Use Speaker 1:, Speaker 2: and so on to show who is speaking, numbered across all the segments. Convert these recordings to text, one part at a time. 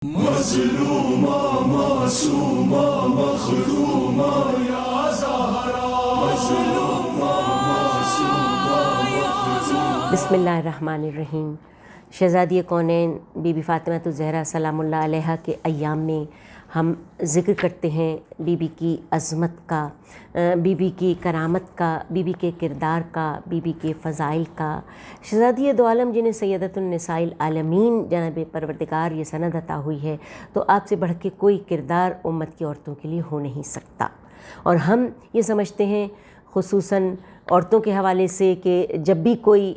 Speaker 1: مظلومہ معصومہ مخدومہ یا زہرا، مظلومہ معصومہ مخدومہ۔
Speaker 2: بسم اللہ الرحمن الرحیم۔ شہزادی کونین بی بی فاطمہ الزہرا سلام اللہ علیہا کے ایام میں ہم ذکر کرتے ہیں بی بی کی عظمت کا، بی بی کی کرامت کا، بی بی کے کردار کا، بی بی کے فضائل کا۔ شہزادی دو عالم جنہیں سیدۃ النساء العالمین جناب پروردگار یہ سند عطا ہوئی ہے، تو آپ سے بڑھ کے کوئی کردار امت کی عورتوں کے لیے ہو نہیں سکتا۔ اور ہم یہ سمجھتے ہیں خصوصاً عورتوں کے حوالے سے کہ جب بھی کوئی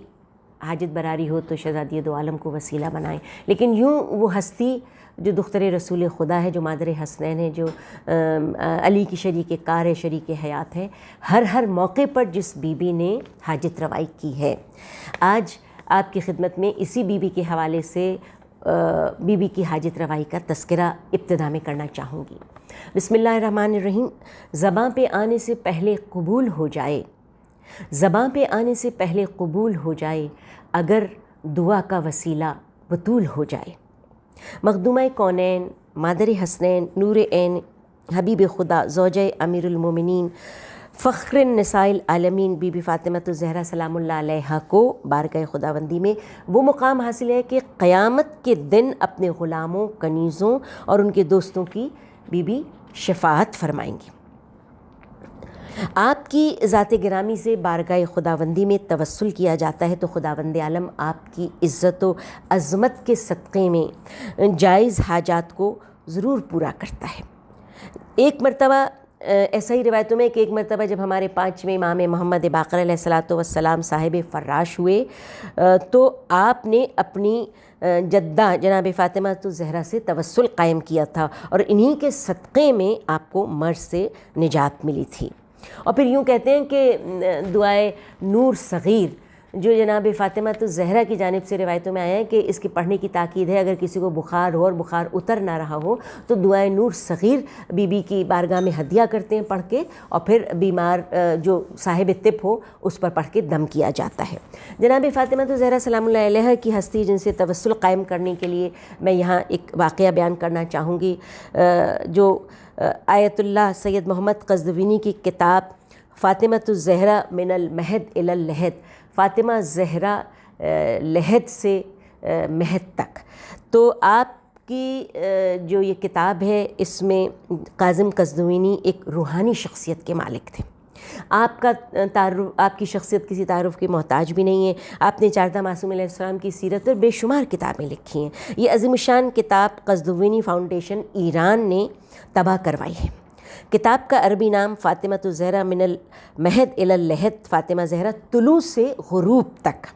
Speaker 2: حاجت براری ہو تو شہزادی دو عالم کو وسیلہ بنائیں، لیکن یوں وہ ہستی جو دختر رسول خدا ہے، جو مادر حسنین ہے، جو علی کی شریک کار ہے، شریک حیات ہے، ہر موقع پر جس بی بی نے حاجت روائی کی ہے، آج آپ کی خدمت میں اسی بی بی کے حوالے سے بی بی کی حاجت روائی کا تذکرہ ابتدا میں کرنا چاہوں گی۔ بسم اللہ الرحمن الرحیم۔ زباں پہ آنے سے پہلے قبول ہو جائے، زباں پہ آنے سے پہلے قبول ہو جائے، اگر دعا کا وسیلہ بطول ہو جائے۔ مخدومہ کونین، مادر حسنین، نور عین، حبیب خدا، زوجہ امیر المومنین، فخر النساء العالمین بی بی فاطمہ الزہرا سلام اللہ علیہا کو بارگاہ خداوندی میں وہ مقام حاصل ہے کہ قیامت کے دن اپنے غلاموں، کنیزوں اور ان کے دوستوں کی بی بی شفاعت فرمائیں گی۔ آپ کی ذات گرامی سے بارگاہ خداوندی میں توسل کیا جاتا ہے تو خداوند عالم آپ کی عزت و عظمت کے صدقے میں جائز حاجات کو ضرور پورا کرتا ہے۔ ایک مرتبہ ایسا ہی روایتوں میں کہ ایک مرتبہ جب ہمارے 5ویں امام محمد باقر علیہ الصلاۃ والسلام صاحب فراش ہوئے تو آپ نے اپنی جدہ جناب فاطمہ الزہرا سے توسل قائم کیا تھا اور انہی کے صدقے میں آپ کو مرض سے نجات ملی تھی۔ اور پھر یوں کہتے ہیں کہ دعائے نور صغیر جو جناب فاطمہ الزہرا کی جانب سے روایتوں میں آیا ہے کہ اس کے پڑھنے کی تاکید ہے، اگر کسی کو بخار ہو اور بخار اتر نہ رہا ہو تو دعائے نور صغیر بی بی کی بارگاہ میں ہدیہ کرتے ہیں پڑھ کے، اور پھر بیمار جو صاحب طب ہو اس پر پڑھ کے دم کیا جاتا ہے۔ جناب فاطمہ الزہرا سلام اللہ علیہا کی ہستی جن سے توسل قائم کرنے کے لیے میں یہاں ایک واقعہ بیان کرنا چاہوں گی، جو آیت اللہ سید محمد قزوینی کی کتاب فاطمہ الزہرا من المہد الی اللحد، فاطمہ زہرا لحد سے مہد تک، تو آپ کی جو یہ کتاب ہے اس میں کاظم قزوینی ایک روحانی شخصیت کے مالک تھے۔ آپ کا تعارف، آپ کی شخصیت کسی تعارف کے محتاج بھی نہیں ہے۔ آپ نے چاردہ معصوم علیہ السلام کی سیرت پر بے شمار کتابیں لکھی ہیں۔ یہ عظیم الشان کتاب قزوینی فاؤنڈیشن ایران نے طبع کروائی ہے۔ کتاب کا عربی نام فاطمہ الزہرا من المہد الی اللحد، فاطمہ زہرا طلوع سے غروب تک۔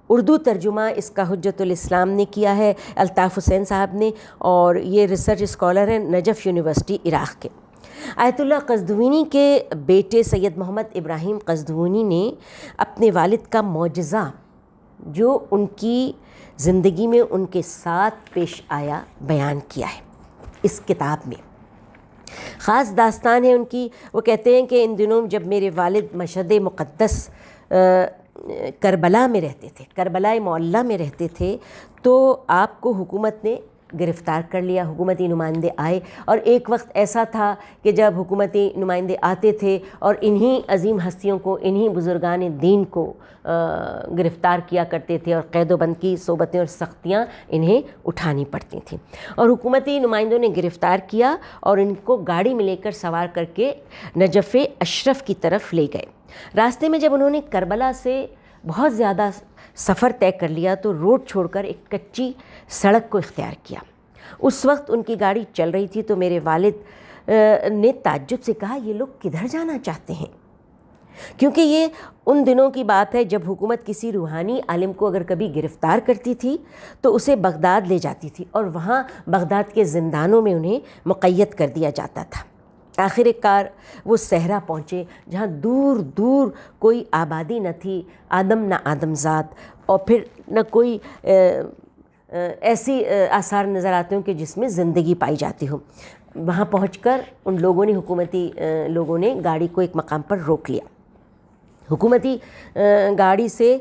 Speaker 2: اردو ترجمہ اس کا حجت الاسلام نے کیا ہے، الطاف حسین صاحب نے، اور یہ ریسرچ اسکالر ہیں نجف یونیورسٹی عراق کے۔ آیت اللہ قزوینی کے بیٹے سید محمد ابراہیم قزوینی نے اپنے والد کا معجزہ جو ان کی زندگی میں ان کے ساتھ پیش آیا بیان کیا ہے اس کتاب میں۔ خاص داستان ہے ان کی، وہ کہتے ہیں کہ ان دنوں جب میرے والد مشہد مقدس کربلا میں رہتے تھے، کربلا معلیٰ میں رہتے تھے، تو آپ کو حکومت نے گرفتار کر لیا۔ حکومتی نمائندے آئے، اور ایک وقت ایسا تھا کہ جب حکومتی نمائندے آتے تھے اور انہی عظیم ہستیوں کو، انہی بزرگان دین کو گرفتار کیا کرتے تھے، اور قید و بند کی صحبتیں اور سختیاں انہیں اٹھانی پڑتی تھیں، اور حکومتی نمائندوں نے گرفتار کیا اور ان کو گاڑی میں لے کر سوار کر کے نجف اشرف کی طرف لے گئے۔ راستے میں جب انہوں نے کربلا سے بہت زیادہ سفر طے کر لیا تو روڈ چھوڑ کر ایک کچی سڑک کو اختیار کیا۔ اس وقت ان کی گاڑی چل رہی تھی تو میرے والد نے تعجب سے کہا، یہ لوگ کدھر جانا چاہتے ہیں؟ کیونکہ یہ ان دنوں کی بات ہے جب حکومت کسی روحانی عالم کو اگر کبھی گرفتار کرتی تھی تو اسے بغداد لے جاتی تھی، اور وہاں بغداد کے زندانوں میں انہیں مقید کر دیا جاتا تھا۔ آخر کار وہ صحرا پہنچے جہاں دور دور کوئی آبادی نہ تھی، آدم نہ آدم زاد، اور پھر نہ کوئی ایسی آثار نظر آتے ہوں کہ جس میں زندگی پائی جاتی ہو۔ وہاں پہنچ کر ان لوگوں نے، حکومتی لوگوں نے گاڑی کو ایک مقام پر روک لیا۔ حکومتی گاڑی سے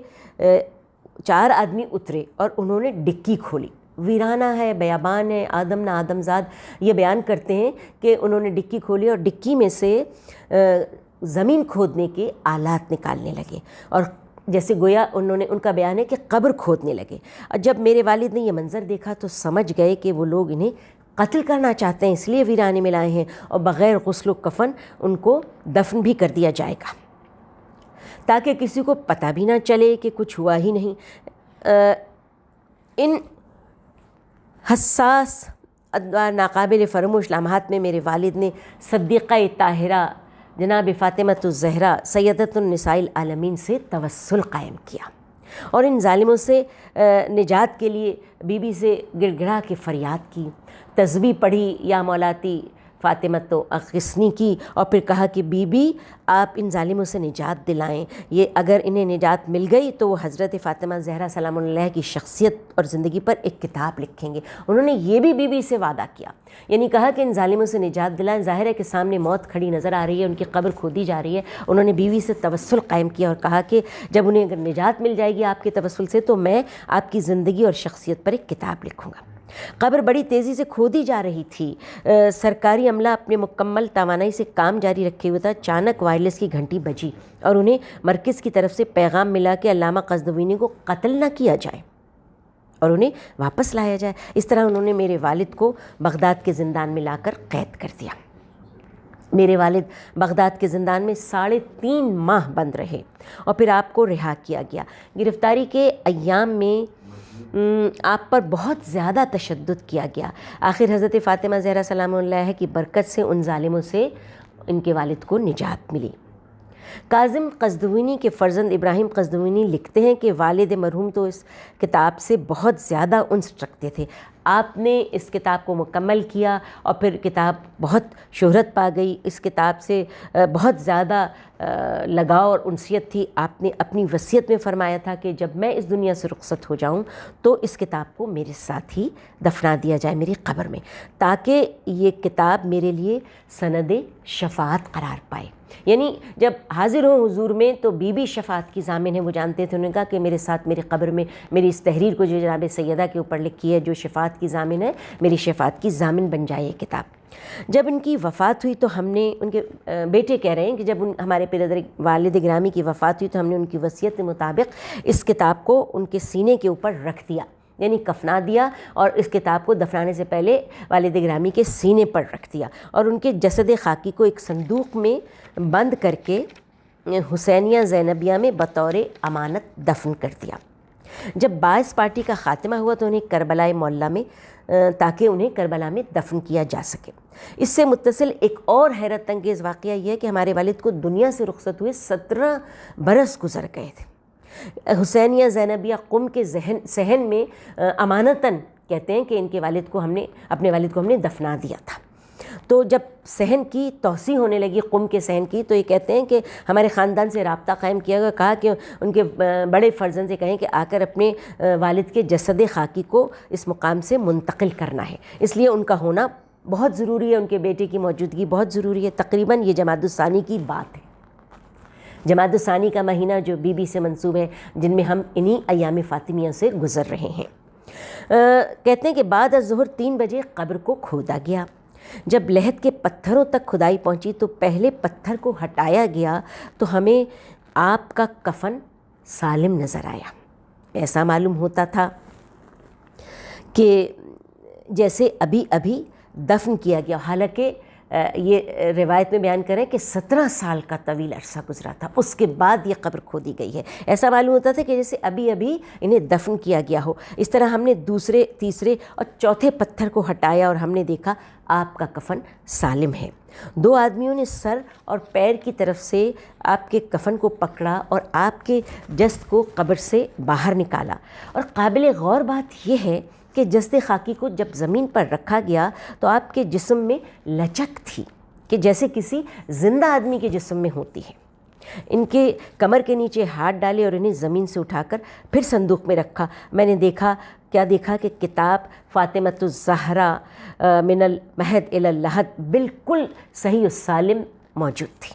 Speaker 2: 4 آدمی اترے اور انہوں نے ڈکی کھولی، ویرانہ ہے، بیابان ہے، آدم نہ آدمزاد یہ بیان کرتے ہیں کہ انہوں نے ڈکی کھولی اور ڈکی میں سے زمین کھودنے کے آلات نکالنے لگے، اور جیسے گویا انہوں نے، ان کا بیان ہے کہ قبر کھودنے لگے۔ اور جب میرے والد نے یہ منظر دیکھا تو سمجھ گئے کہ وہ لوگ انہیں قتل کرنا چاہتے ہیں، اس لیے ویرانے میں لائے ہیں، اور بغیر غسل و کفن ان کو دفن بھی کر دیا جائے گا تاکہ کسی کو پتہ بھی نہ چلے کہ کچھ ہوا ہی نہیں۔ ان حساس ناقابل فراموش لمحات میں میرے والد نے صدیقہ طاہرہ جناب فاطمۃ الزہرا سیدۃ النساء العالمین سے توسل قائم کیا، اور ان ظالموں سے نجات کے لیے بی بی سے گڑ گڑا کے فریاد کی، تسبیح پڑھی یا مولاتی فاطمۃ اغثنی کی، اور پھر کہا کہ بی بی آپ ان ظالموں سے نجات دلائیں، یہ اگر انہیں نجات مل گئی تو وہ حضرت فاطمہ زہرا سلام اللہ کی شخصیت اور زندگی پر ایک کتاب لکھیں گے۔ انہوں نے یہ بھی بی بی سے وعدہ کیا، یعنی کہا کہ ان ظالموں سے نجات دلائیں۔ ظاہر ہے کہ سامنے موت کھڑی نظر آ رہی ہے، ان کی قبر کھودی جا رہی ہے، انہوں نے بیوی سے توسل قائم کیا اور کہا کہ جب انہیں اگر نجات مل جائے گی آپ کے توسل سے تو میں آپ کی زندگی اور شخصیت پر ایک کتاب لکھوں گا۔ قبر بڑی تیزی سے کھودی جا رہی تھی، سرکاری عملہ اپنے مکمل توانائی سے کام جاری رکھے ہوئے تھا۔ اچانک وائرلیس کی گھنٹی بجی اور انہیں مرکز کی طرف سے پیغام ملا کہ علامہ قزوینی کو قتل نہ کیا جائے اور انہیں واپس لایا جائے۔ اس طرح انہوں نے میرے والد کو بغداد کے زندان میں لا کر قید کر دیا۔ میرے والد بغداد کے زندان میں 3.5 ماہ بند رہے اور پھر آپ کو رہا کیا گیا۔ گرفتاری کے ایام میں آپ پر بہت زیادہ تشدد کیا گیا۔ آخر حضرت فاطمہ زہرا سلام اللہ کی برکت سے ان ظالموں سے ان کے والد کو نجات ملی۔ کاظم قزوینی کے فرزند ابراہیم قزوینی لکھتے ہیں کہ والد مرحوم تو اس کتاب سے بہت زیادہ انس رکھتے تھے۔ آپ نے اس کتاب کو مکمل کیا اور پھر کتاب بہت شہرت پا گئی، اس کتاب سے بہت زیادہ لگاؤ اور انسیت تھی۔ آپ نے اپنی وصیت میں فرمایا تھا کہ جب میں اس دنیا سے رخصت ہو جاؤں تو اس کتاب کو میرے ساتھ ہی دفنا دیا جائے میری قبر میں، تاکہ یہ کتاب میرے لیے سند شفاعت قرار پائے۔ یعنی جب حاضر ہوں حضور میں تو بی بی شفاعت کی ضامن ہے، وہ جانتے تھے۔ انہوں نے کہا کہ میرے ساتھ میری قبر میں میری اس تحریر کو جو جناب سیدہ کے اوپر لکھی ہے جو شفاعت کی ضامن ہے، میری شفاعت کی ضامن بن جائے یہ کتاب۔ جب ان کی وفات ہوئی تو ہم نے ان کے بیٹے کہہ رہے ہیں کہ جب ہمارے پیرادر والد گرامی کی وفات ہوئی تو ہم نے ان کی وصیت کے مطابق اس کتاب کو ان کے سینے کے اوپر رکھ دیا، یعنی کفنا دیا، اور اس کتاب کو دفنانے سے پہلے والد گرامی کے سینے پر رکھ دیا اور ان کے جسد خاکی کو ایک صندوق میں بند کر کے حسینیہ زینبیہ میں بطور امانت دفن کر دیا۔ جب باعث پارٹی کا خاتمہ ہوا تو انہیں کربلا معلیٰ میں تاکہ انہیں کربلا میں دفن کیا جا سکے۔ اس سے متصل ایک اور حیرت انگیز واقعہ یہ ہے کہ ہمارے والد کو دنیا سے رخصت ہوئے 17 برس گزر گئے تھے۔ حسینیہ زینبیہ قم کے صحن میں امانتاً کہتے ہیں کہ ان کے والد کو اپنے والد کو ہم نے دفنا دیا تھا۔ تو جب صحن کی توسیع ہونے لگی قم کے صحن کی تو یہ کہتے ہیں کہ ہمارے خاندان سے رابطہ قائم کیا گیا، کہا کہ ان کے بڑے فرزند سے کہیں کہ آ کر اپنے والد کے جسد خاکی کو اس مقام سے منتقل کرنا ہے، اس لیے ان کا ہونا بہت ضروری ہے، ان کے بیٹے کی موجودگی بہت ضروری ہے۔ تقریباً یہ جمادی الثانی کی بات ہے، جمادی الثانی کا مہینہ جو بی بی سے منسوب ہے، جن میں ہم انہی ایام فاطمیہ سے گزر رہے ہیں۔ کہتے ہیں کہ بعد از ظہر 3 بجے قبر کو کھودا گیا۔ جب لحد کے پتھروں تک کھدائی پہنچی تو پہلے پتھر کو ہٹایا گیا تو ہمیں آپ کا کفن سالم نظر آیا۔ ایسا معلوم ہوتا تھا کہ جیسے ابھی ابھی دفن کیا گیا، حالانکہ یہ روایت میں بیان کریں کہ 17 سال کا طویل عرصہ گزرا تھا، اس کے بعد یہ قبر کھودی گئی ہے۔ ایسا معلوم ہوتا تھا کہ جیسے ابھی ابھی انہیں دفن کیا گیا ہو۔ اس طرح ہم نے دوسرے، تیسرے اور چوتھے پتھر کو ہٹایا اور ہم نے دیکھا آپ کا کفن سالم ہے۔ 2 آدمیوں نے سر اور پیر کی طرف سے آپ کے کفن کو پکڑا اور آپ کے جسد کو قبر سے باہر نکالا، اور قابل غور بات یہ ہے کہ جسد خاکی کو جب زمین پر رکھا گیا تو آپ کے جسم میں لچک تھی کہ جیسے کسی زندہ آدمی کے جسم میں ہوتی ہے۔ ان کے کمر کے نیچے ہاتھ ڈالے اور انہیں زمین سے اٹھا کر پھر صندوق میں رکھا۔ میں نے دیکھا کہ کتاب فاطمۃ الزہرا من المہد الی اللحد بالکل صحیح و سالم موجود تھی۔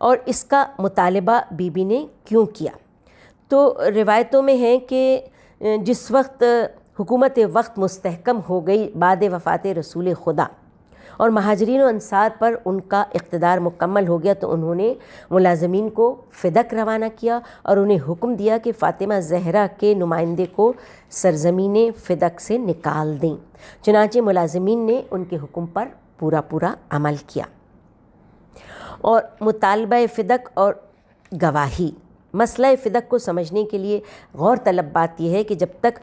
Speaker 2: اور اس کا مطالبہ بی بی نے کیوں کیا؟ تو روایتوں میں ہے کہ جس وقت حکومت وقت مستحکم ہو گئی بعد وفات رسول خدا اور مہاجرین و انصار پر ان کا اقتدار مکمل ہو گیا، تو انہوں نے ملازمین کو فدق روانہ کیا اور انہیں حکم دیا کہ فاطمہ زہرا کے نمائندے کو سرزمین فدق سے نکال دیں۔ چنانچہ ملازمین نے ان کے حکم پر پورا عمل کیا۔ اور مطالبہ فدق اور گواہی، مسئلہ فدق کو سمجھنے کے لیے غور طلب بات یہ ہے کہ جب تک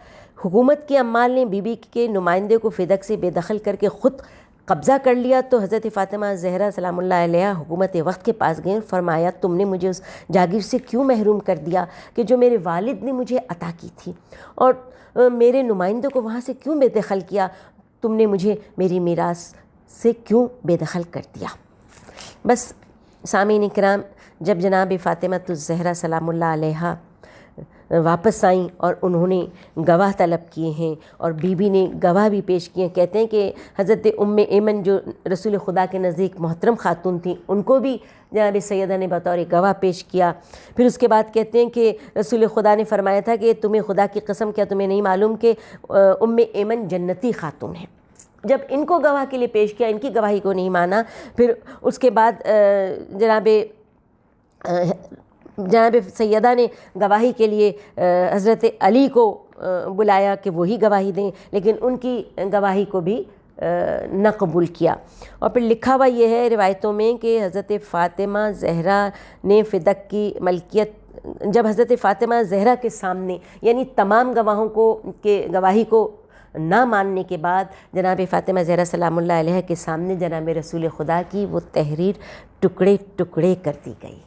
Speaker 2: حکومت کے عمال نے بی بی کے نمائندے کو فدق سے بے دخل کر کے خود قبضہ کر لیا، تو حضرت فاطمہ زہرا سلام اللہ علیہ حکومت وقت کے پاس گئے اور فرمایا تم نے مجھے اس جاگیر سے کیوں محروم کر دیا کہ جو میرے والد نے مجھے عطا کی تھی، اور میرے نمائندوں کو وہاں سے کیوں بے دخل کیا، تم نے مجھے میری میراث سے کیوں بے دخل کر دیا۔ بس سامعین کرام، جب جناب فاطمہ الزہرا سلام اللہ علیہ واپس آئیں اور انہوں نے گواہ طلب کیے ہیں اور بی بی نے گواہ بھی پیش کیے ہیں، کہتے ہیں کہ حضرت ام ایمن جو رسول خدا کے نزدیک محترم خاتون تھیں، ان کو بھی جناب سیدہ نے بطور گواہ پیش کیا۔ پھر اس کے بعد کہتے ہیں کہ رسول خدا نے فرمایا تھا کہ تمہیں خدا کی قسم، کیا تمہیں نہیں معلوم کہ ام ایمن جنتی خاتون ہے؟ جب ان کو گواہ کے لیے پیش کیا، ان کی گواہی کو نہیں مانا، پھر اس کے بعد جناب سیدہ نے گواہی کے لیے حضرت علی کو بلایا کہ وہی گواہی دیں، لیکن ان کی گواہی کو بھی نہ قبول کیا۔ اور پھر لکھا ہوا یہ ہے روایتوں میں کہ حضرت فاطمہ زہرا نے فدق کی ملکیت، جب حضرت فاطمہ زہرا کے سامنے، یعنی تمام گواہوں کو کے گواہی کو نہ ماننے کے بعد جناب فاطمہ زہرا سلام اللہ علیہ کے سامنے جناب رسول خدا کی وہ تحریر ٹکڑے ٹکڑے کر دی گئی۔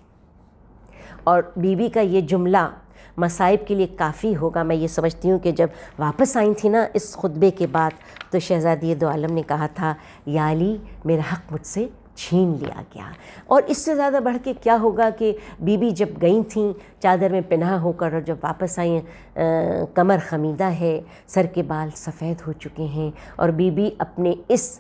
Speaker 2: اور بی بی کا یہ جملہ مصائب کے لیے کافی ہوگا۔ میں یہ سمجھتی ہوں کہ جب واپس آئی تھی نا اس خطبے کے بعد، تو شہزادی دو عالم نے کہا تھا یا علی میرا حق مجھ سے چھین لیا گیا۔ اور اس سے زیادہ بڑھ کے کیا ہوگا کہ بی بی جب گئی تھیں چادر میں پنہا ہو کر، اور جب واپس آئیں کمر خمیدہ ہے، سر کے بال سفید ہو چکے ہیں، اور بی بی اپنے اس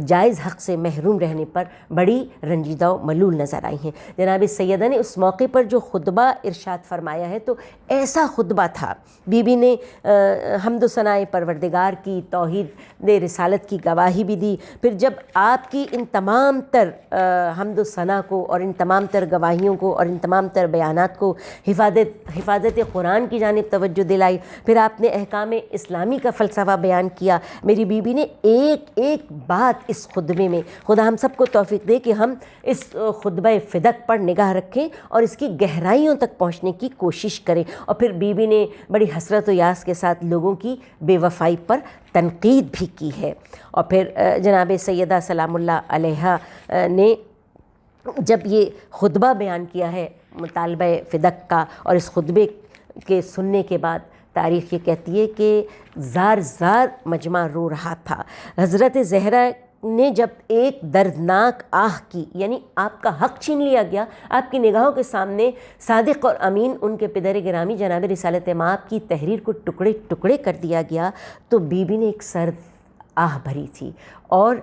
Speaker 2: جائز حق سے محروم رہنے پر بڑی رنجیدہ و ملول نظر آئی ہیں۔ جناب سیدہ نے اس موقع پر جو خطبہ ارشاد فرمایا ہے، تو ایسا خطبہ تھا، بی بی نے حمد و ثناء پروردگار کی، توحید رسالت کی گواہی بھی دی۔ پھر جب آپ کی ان تمام تر حمد و ثناء کو اور ان تمام تر گواہیوں کو اور ان تمام تر بیانات کو حفاظت قرآن کی جانب توجہ دلائی، پھر آپ نے احکام اسلامی کا فلسفہ بیان کیا، میری بی بی نے ایک ایک بات اس خطبے میں، خدا ہم سب کو توفیق دے کہ ہم اس خطبہ فدق پر نگاہ رکھیں اور اس کی گہرائیوں تک پہنچنے کی کوشش کریں۔ اور پھر بی بی نے بڑی حسرت و یاس کے ساتھ لوگوں کی بے وفائی پر تنقید بھی کی ہے۔ اور پھر جناب سیدہ سلام اللہ علیہ نے جب یہ خطبہ بیان کیا ہے مطالبہ فدق کا، اور اس خطبے کے سننے کے بعد تاریخ یہ کہتی ہے کہ زار زار مجمع رو رہا تھا۔ حضرت زہرا نے جب ایک دردناک آہ کی، یعنی آپ کا حق چھین لیا گیا، آپ کی نگاہوں کے سامنے صادق اور امین ان کے پدر گرامی جناب رسالت مآب کی تحریر کو ٹکڑے ٹکڑے کر دیا گیا، تو بی بی نے ایک سرد آہ بھری تھی، اور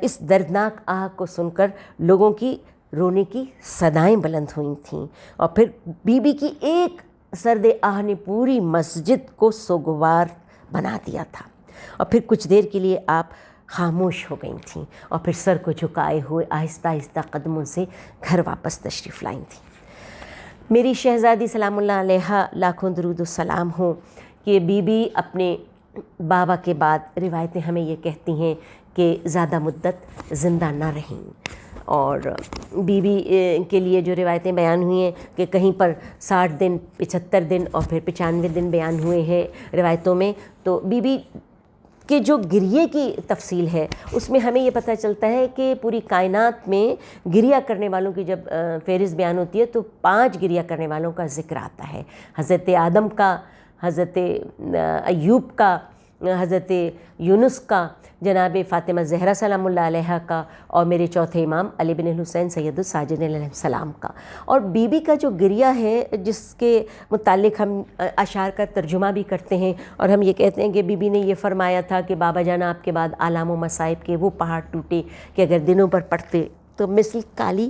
Speaker 2: اس دردناک آہ کو سن کر لوگوں کی رونے کی صدائیں بلند ہوئی تھیں، اور پھر بی بی کی ایک سرد آہ نے پوری مسجد کو سوگوار بنا دیا تھا۔ اور پھر کچھ دیر کے لیے آپ خاموش ہو گئی تھیں، اور پھر سر کو جھکائے ہوئے آہستہ آہستہ قدموں سے گھر واپس تشریف لائیں تھیں۔ میری شہزادی سلام اللہ علیہ لاکھوں درود و سلام ہوں کہ بی بی اپنے بابا کے بعد روایتیں ہمیں یہ کہتی ہیں کہ زیادہ مدت زندہ نہ رہیں، اور بی بی کے لیے جو روایتیں بیان ہوئی ہیں کہ کہیں پر 60 دن، 75 دن اور پھر 95 دن بیان ہوئے ہیں روایتوں میں، تو بی بی کے جو گریے کی تفصیل ہے اس میں ہمیں یہ پتہ چلتا ہے کہ پوری کائنات میں گریہ کرنے والوں کی جب فہرست بیان ہوتی ہے تو 5 گریہ کرنے والوں کا ذکر آتا ہے، حضرت آدم کا، حضرت ایوب کا، حضرت یونس کا، جناب فاطمہ زہرا سلام اللہ علیہ کا، اور میرے چوتھے امام علی بن الحسین سید الساجدین علیہ السلام کا۔ اور بی بی کا جو گریہ ہے جس کے متعلق ہم اشعار کا ترجمہ بھی کرتے ہیں، اور ہم یہ کہتے ہیں کہ بی بی نے یہ فرمایا تھا کہ بابا جان آپ کے بعد آلام و مصائب کے وہ پہاڑ ٹوٹے کہ اگر دنوں پر پڑتے تو مثل کالی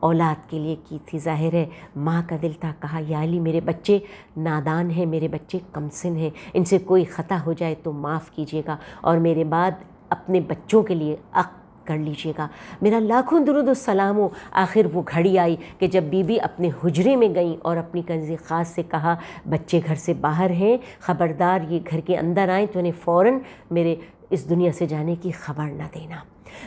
Speaker 2: اولاد کے لیے کی تھی۔ ظاہر ہے ماں کا دل تھا، کہا یا علی میرے بچے نادان ہیں، میرے بچے کم سن ہیں، ان سے کوئی خطا ہو جائے تو معاف کیجیے گا اور میرے بعد اپنے بچوں کے لیے عقد کر لیجیے گا۔ میرا لاکھوں درود و سلام ہو۔ آخر وہ گھڑی آئی کہ جب بی بی اپنے حجرے میں گئیں اور اپنی کنز خاص سے کہا بچے گھر سے باہر ہیں، خبردار یہ گھر کے اندر آئیں تو انہیں فوراً میرے اس دنیا سے جانے کی خبر نہ دینا۔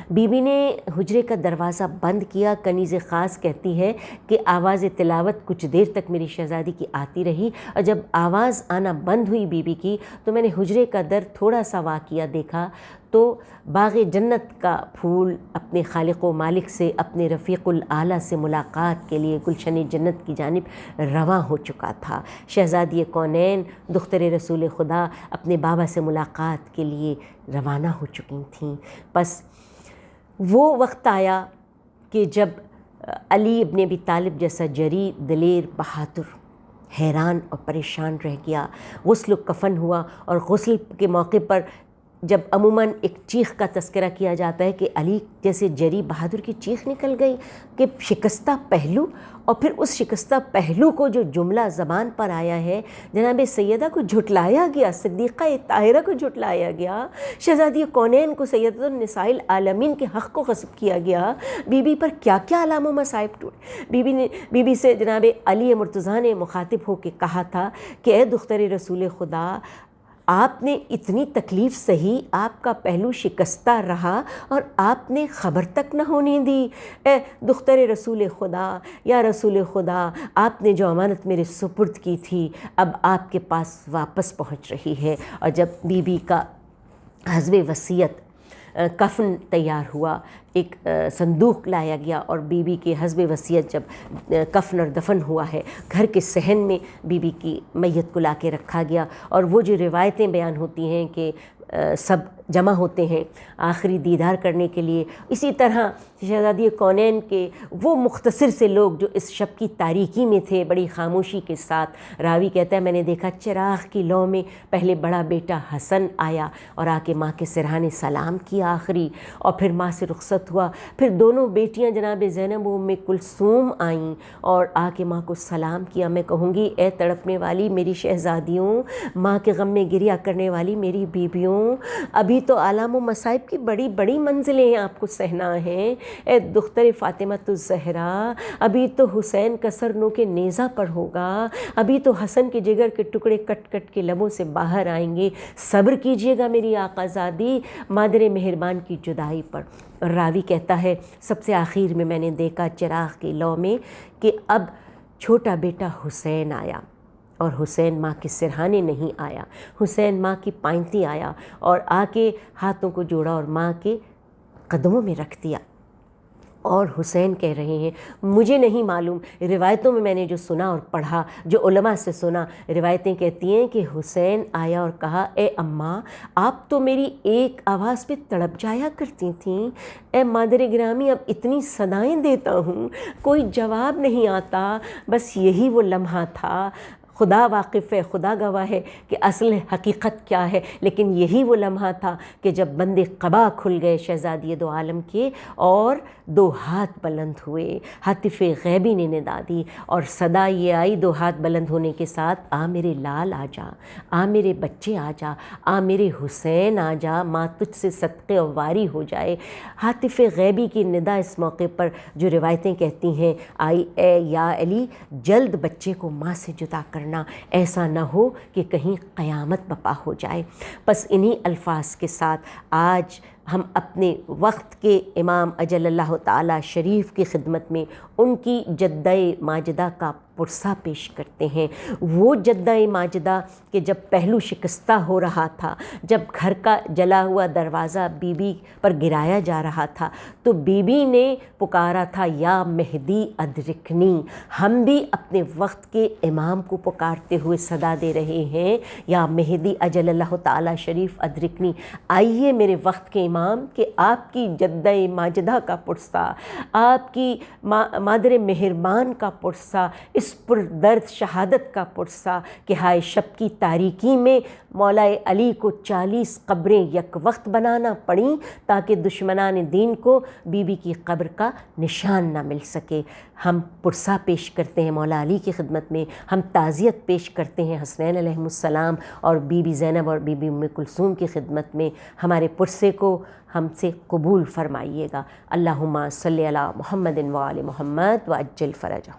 Speaker 2: بی بی نے حجرے کا دروازہ بند کیا۔ کنیز خاص کہتی ہے کہ آواز تلاوت کچھ دیر تک میری شہزادی کی آتی رہی، اور جب آواز آنا بند ہوئی بی بی کی تو میں نے حجرے کا در تھوڑا سا واقعہ دیکھا تو باغ جنت کا پھول اپنے خالق و مالک سے، اپنے رفیق الاعلیٰ سے ملاقات کے لیے گلشن جنت کی جانب رواں ہو چکا تھا۔ شہزادی کونین دختر رسول خدا اپنے بابا سے ملاقات کے لیے روانہ ہو چکی تھیں۔ بس وہ وقت آیا کہ جب علی ابن ابی طالب جیسا جری، دلیر، بہادر حیران اور پریشان رہ گیا۔ غسل و کفن ہوا، اور غسل کے موقع پر جب عموماً ایک چیخ کا تذکرہ کیا جاتا ہے کہ علی جیسے جری بہادر کی چیخ نکل گئی کہ شکستہ پہلو، اور پھر اس شکستہ پہلو کو جو جملہ زبان پر آیا ہے، جناب سیدہ کو جھٹلایا گیا، صدیقہ طاہرہ کو جھٹلایا گیا، شہزادی کونین کو سیدۃ النساء العالمین کے حق کو غصب کیا گیا۔ بی بی پر کیا کیا علام و مصائب ٹوٹے۔ بی بی سے جناب علی مرتضیٰ نے مخاطب ہو کے کہا تھا کہ اے دختر رسول خدا، آپ نے اتنی تکلیف سہی، آپ کا پہلو شکستہ رہا اور آپ نے خبر تک نہ ہونے دی۔ اے دختر رسول خدا، یا رسول خدا، آپ نے جو امانت میرے سپرد کی تھی اب آپ کے پاس واپس پہنچ رہی ہے۔ اور جب بی بی کا حسب وصیت کفن تیار ہوا، ایک صندوق لایا گیا اور بی بی کے حسب وصیت جب کفن اور دفن ہوا ہے، گھر کے صحن میں بی بی کی میت کو لا کے رکھا گیا، اور وہ جو روایتیں بیان ہوتی ہیں کہ سب جمع ہوتے ہیں آخری دیدار کرنے کے لیے، اسی طرح شہزادی کونین کے وہ مختصر سے لوگ جو اس شب کی تاریکی میں تھے بڑی خاموشی کے ساتھ، راوی کہتا ہے میں نے دیکھا چراغ کی لو میں پہلے بڑا بیٹا حسن آیا اور آ کے ماں کے سرہانے سلام کیا آخری، اور پھر ماں سے رخصت ہوا، پھر دونوں بیٹیاں جناب زینب و ام کلثوم آئیں اور آ کے ماں کو سلام کیا۔ میں کہوں گی اے تڑپنے والی میری شہزادیوں، ماں کے غم میں گریہ کرنے والی میری بیبیوں، ابھی تو آلام و مصائب کی بڑی بڑی منزلیں آپ کو سہنا ہیں۔ اے دختر فاطمۃ الزہرا، ابھی تو حسین کا سر نو کے نیزہ پر ہوگا، ابھی تو حسن کے جگر کے ٹکڑے کٹ کٹ کے لبوں سے باہر آئیں گے، صبر کیجیے گا میری آقا زادی مادر مہربان کی جدائی پر۔ راوی کہتا ہے سب سے آخر میں نے دیکھا چراغ کی لو میں کہ اب چھوٹا بیٹا حسین آیا، اور حسین ماں کے سرہانے نہیں آیا، حسین ماں کی پائنتی آیا اور آ کے ہاتھوں کو جوڑا اور ماں کے قدموں میں رکھ دیا۔ اور حسین کہہ رہے ہیں مجھے نہیں معلوم، روایتوں میں نے جو سنا اور پڑھا، جو علماء سے سنا، روایتیں کہتی ہیں کہ حسین آیا اور کہا اے اماں، آپ تو میری ایک آواز پہ تڑپ جایا کرتی تھیں، اے مادر گرامی اب اتنی صدائیں دیتا ہوں کوئی جواب نہیں آتا۔ بس یہی وہ لمحہ تھا، خدا واقف ہے، خدا گواہ ہے کہ اصل حقیقت کیا ہے، لیکن یہی وہ لمحہ تھا کہ جب بندے قبا کھل گئے شہزادی دو عالم کے اور دو ہاتھ بلند ہوئے، ہاتف غیبی نے ندا دی اور صدا یہ آئی دو ہاتھ بلند ہونے کے ساتھ، آ میرے لال آ جا، آ میرے بچے آ جا، آ میرے حسین آ جا، ماں تجھ سے صدقے و واری ہو جائے۔ ہاتف غیبی کی ندا اس موقع پر جو روایتیں کہتی ہیں آئی، اے یا علی جلد بچے کو ماں سے جدا کرنا، ایسا نہ ہو کہ کہیں قیامت بپا ہو جائے۔ بس انہی الفاظ کے ساتھ آج ہم اپنے وقت کے امام اجل اللہ تعالی شریف کی خدمت میں ان کی جدہ ماجدہ کا پرسہ پیش کرتے ہیں۔ وہ جدہ ماجدہ کہ جب پہلو شکستہ ہو رہا تھا، جب گھر کا جلا ہوا دروازہ بی بی پر گرایا جا رہا تھا تو بی بی نے پکارا تھا یا مہدی ادرکنی۔ ہم بھی اپنے وقت کے امام کو پکارتے ہوئے صدا دے رہے ہیں یا مہدی اجل اللہ تعالی شریف ادرکنی، آئیے میرے وقت کے امام کہ آپ کی جدہ ماجدہ کا پرسہ، آپ کی مادر مہربان کا پرسہ، اس پردرد شہادت کا پرسہ کہ ہائے شب کی تاریکی میں مولا علی کو 40 قبریں یک وقت بنانا پڑیں تاکہ دشمنان دین کو بی بی کی قبر کا نشان نہ مل سکے۔ ہم پرسہ پیش کرتے ہیں مولا علی کی خدمت میں، ہم تعزیت پیش کرتے ہیں حسنین علیہ السلام اور بی بی زینب اور بی بی ام کلثوم کی خدمت میں۔ ہمارے پرسے کو ہم سے قبول فرمائیے گا۔ اللہم صلی علی محمد و آل محمد وعجل فرجہ۔